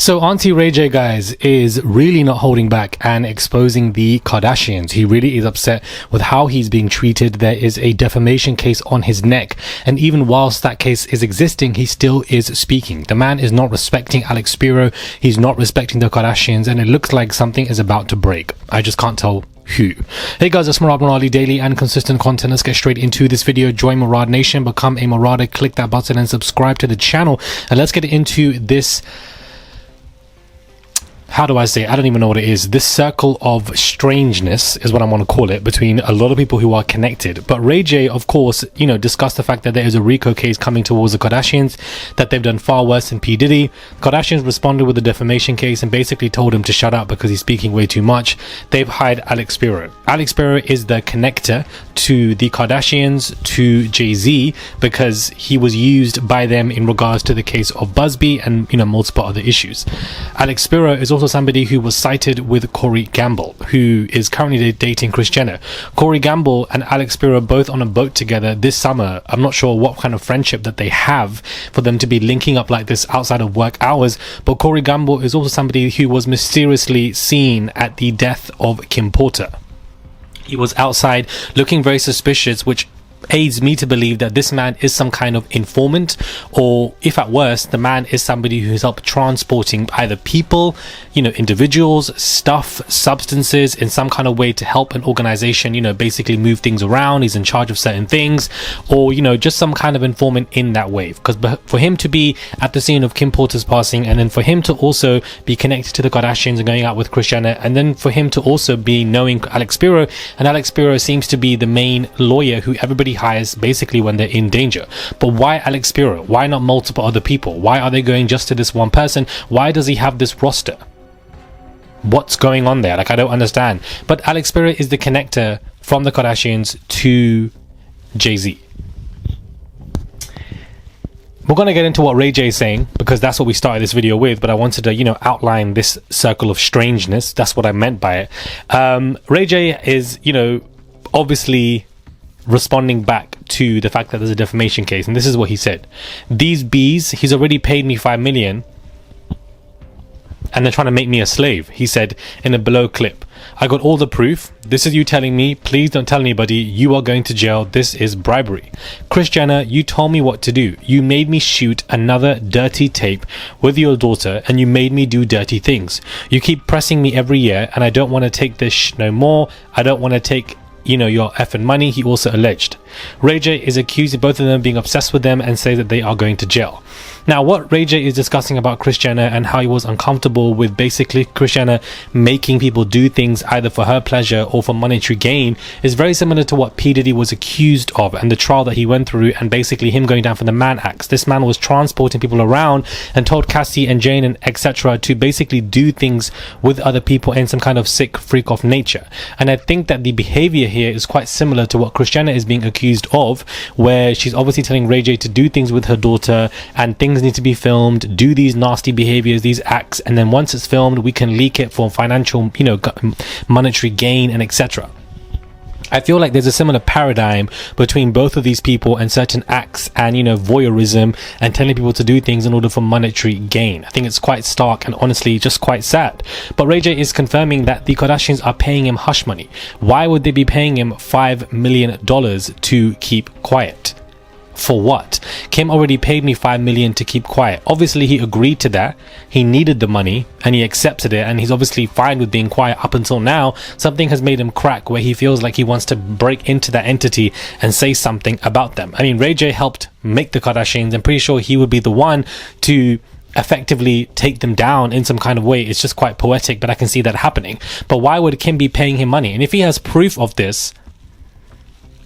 So Auntie Ray J, guys, is really not holding back and exposing the Kardashians. He really is upset with how he's being treated. There is a defamation case on his neck, and even whilst that case is existing, he still is speaking. The man is not respecting Alex Spiro. He's not respecting the Kardashians, and it looks like something is about to break. I just can't tell who. Hey guys, it's Murad Murali, daily and consistent content. Let's get straight into this video. Join Murad Nation, become a Murada, click that button and subscribe to the channel, and let's get into this. How do I say it? I don't even know what it is. This circle of strangeness is what I want to call it, between a lot of people who are connected. But Ray J, of course, discussed the fact that there is a RICO case coming towards the Kardashians, that they've done far worse than P. Diddy. Kardashians responded with a defamation case and basically told him to shut up because he's speaking way too much. They've hired Alex Spiro. Alex Spiro is the connector to the Kardashians, to Jay-Z, because he was used by them in regards to the case of Busby and, multiple other issues. Alex Spiro is also somebody who was cited with Corey Gamble, who is currently dating Kris Jenner. Corey Gamble and Alex Spiro both on a boat together this summer. I'm not sure what kind of friendship that they have for them to be linking up like this outside of work hours, but Corey Gamble is also somebody who was mysteriously seen at the death of Kim Porter. He was outside looking very suspicious, which aids me to believe that this man is some kind of informant, or if at worst, the man is somebody who's helped transporting either people, individuals, stuff, substances in some kind of way to help an organization, basically move things around. He's in charge of certain things, or, just some kind of informant in that way. Because for him to be at the scene of Kim Porter's passing, and then for him to also be connected to the Kardashians and going out with Kris Jenner, and then for him to also be knowing Alex Spiro, and Alex Spiro seems to be the main lawyer who everybody hires basically when they're in danger. But why Alex Spiro? Why not multiple other people? Why are they going just to this one person? Why does he have this roster? What's going on there? I don't understand. But Alex Spiro is the connector from the Kardashians to Jay-Z. We're going to get into what Ray J is saying, because that's what we started this video with, but I wanted to, outline this circle of strangeness. That's what I meant by it. Ray J is, obviously responding back to the fact that there's a defamation case, and this is what he said. These bees, he's already paid me $5 million and they're trying to make me a slave, he said in a below clip. I got all the proof. This is you telling me, please don't tell anybody, you are going to jail. This is bribery. Kris Jenner, you told me what to do. You made me shoot another dirty tape with your daughter, and you made me do dirty things. You keep pressing me every year, and I don't want to take this no more. I don't want to take your effing money, he also alleged. Ray J is accused of both of them being obsessed with them and say that they are going to jail. Now, what Ray J is discussing about Kris Jenner and how he was uncomfortable with basically Kris Jenner making people do things either for her pleasure or for monetary gain is very similar to what P. Diddy was accused of and the trial that he went through, and basically him going down for the Mann Acts. This man was transporting people around and told Cassie and Jane and etc. to basically do things with other people in some kind of sick freak of nature. And I think that the behavior here is quite similar to what Kris Jenner is being accused of, where she's obviously telling Ray J to do things with her daughter, and things need to be filmed, do these nasty behaviors, these acts, and then once it's filmed we can leak it for financial monetary gain and etc. I feel like there's a similar paradigm between both of these people and certain acts and voyeurism and telling people to do things in order for monetary gain. I think it's quite stark and honestly just quite sad. But Ray J is confirming that the Kardashians are paying him hush money. Why would they be paying him $5 million to keep quiet? For what? Kim already paid me $5 million to keep quiet. Obviously he agreed to that. He needed the money and he accepted it, and he's obviously fine with being quiet up until now. Something has made him crack where he feels like he wants to break into that entity and say something about them. I mean, Ray J helped make the Kardashians. I'm pretty sure he would be the one to effectively take them down in some kind of way. It's just quite poetic, but I can see that happening. But why would Kim be paying him money? And if he has proof of this,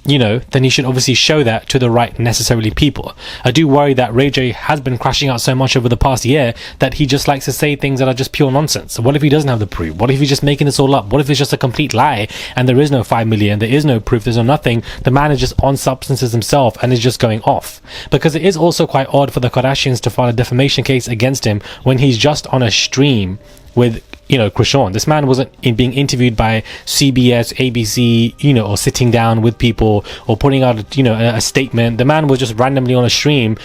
then he should obviously show that to the right necessarily people. I do worry that Ray J has been crashing out so much over the past year that he just likes to say things that are just pure nonsense. So what if he doesn't have the proof? What if he's just making this all up? What if it's just a complete lie and there is no $5 million, there is no proof, there's no nothing? The man is just on substances himself and is just going off. Because it is also quite odd for the Kardashians to file a defamation case against him when he's just on a stream with Krishan. This man wasn't being interviewed by CBS, ABC, or sitting down with people or putting out a statement. The man was just randomly on a stream,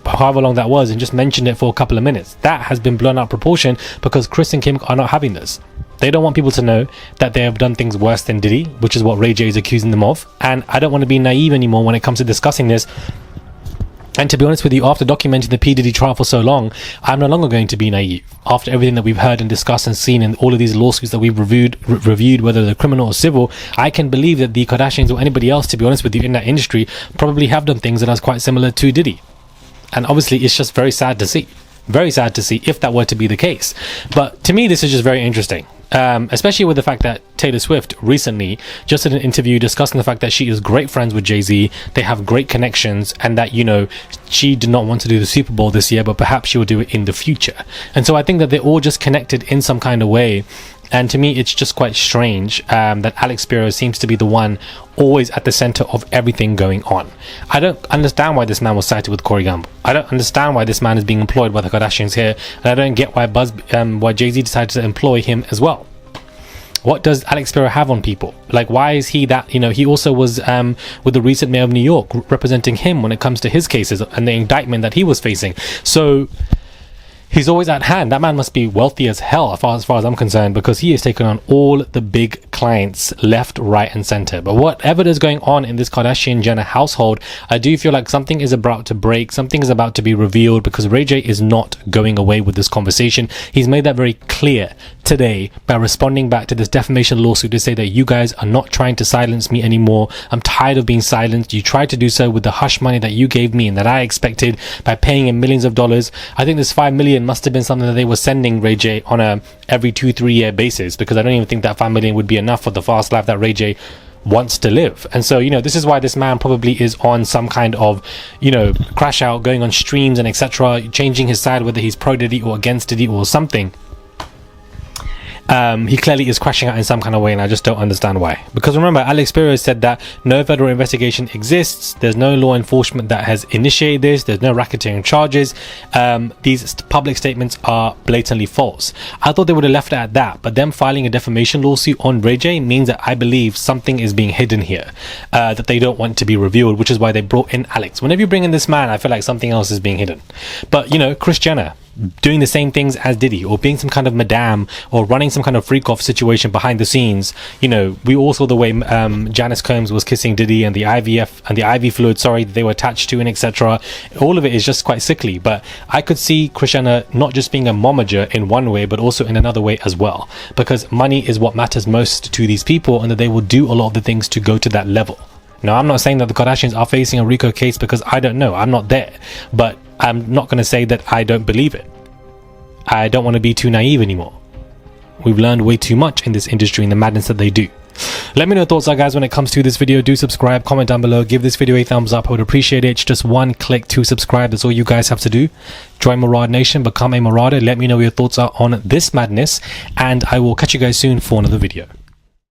however long that was, and just mentioned it for a couple of minutes. That has been blown out of proportion because Kris and Kim are not having this. They don't want people to know that they have done things worse than Diddy, which is what Ray J is accusing them of. And I don't want to be naive anymore when it comes to discussing this. And to be honest with you, after documenting the P. Diddy trial for so long, I'm no longer going to be naive. After everything that we've heard and discussed and seen in all of these lawsuits that we've reviewed, whether they're criminal or civil, I can believe that the Kardashians or anybody else, to be honest with you, in that industry probably have done things that are quite similar to Diddy. And obviously, it's just very sad to see. Very sad to see if that were to be the case. But to me, this is just very interesting. Especially with the fact that Taylor Swift recently just did an interview discussing the fact that she is great friends with Jay-Z, they have great connections, and that, you know, she did not want to do the Super Bowl this year, but perhaps she will do it in the future. And so I think that they're all just connected in some kind of way. And to me, it's just quite strange that Alex Spiro seems to be the one always at the center of everything going on. I don't understand why this man was cited with Corey Gamble. I don't understand why this man is being employed by the Kardashians here. And I don't get why Jay-Z decided to employ him as well. What does Alex Spiro have on people? Like, why is he that, you know, he also was with the recent mayor of New York representing him when it comes to his cases and the indictment that he was facing. So he's always at hand. That man must be wealthy as hell as far as I'm concerned, because he has taken on all the big clients left, right and center. But whatever is going on in this Kardashian-Jenner household, I do feel like something is about to break, something is about to be revealed, because Ray J is not going away with this conversation. He's made that very clear today by responding back to this defamation lawsuit to say that you guys are not trying to silence me anymore. I'm tired of being silenced. You tried to do so with the hush money that you gave me and that I expected by paying him millions of dollars. I think this $5 million must have been something that they were sending Ray J on a every 2-3 year basis, because I don't even think that $5 million would be enough for the fast life that Ray J wants to live. And so, you know, this is why this man probably is on some kind of, you know, crash out, going on streams and etc., changing his side, whether he's pro Diddy or against Diddy or something. He clearly is crashing out in some kind of way, and I just don't understand why. Because remember, Alex Spiro said that no federal investigation exists, there's no law enforcement that has initiated this, there's no racketeering charges, these public statements are blatantly false. I thought they would have left it at that, but them filing a defamation lawsuit on Ray J means that I believe something is being hidden here, that they don't want to be revealed, which is why they brought in Alex. Whenever you bring in this man, I feel like something else is being hidden. But, you know, Kris Jenner doing the same things as Diddy, or being some kind of madame, or running some kind of freak off situation behind the scenes. You know, we all saw the way Janice Combs was kissing Diddy, and the IVF and the IV fluid, that they were attached to, and etc. All of it is just quite sickly. But I could see Kris Jenner not just being a momager in one way, but also in another way as well, because money is what matters most to these people, and that they will do a lot of the things to go to that level. Now, I'm not saying that the Kardashians are facing a RICO case, because I don't know, I'm not there, but I'm not going to say that I don't believe it. I don't want to be too naive anymore. We've learned way too much in this industry and the madness that they do. Let me know your thoughts are, guys, when it comes to this video. Do subscribe, comment down below, give this video a thumbs up. I would appreciate it. It's just one click to subscribe. That's all you guys have to do. Join Marauder Nation, become a Marauder. Let me know what your thoughts are on this madness, and I will catch you guys soon for another video.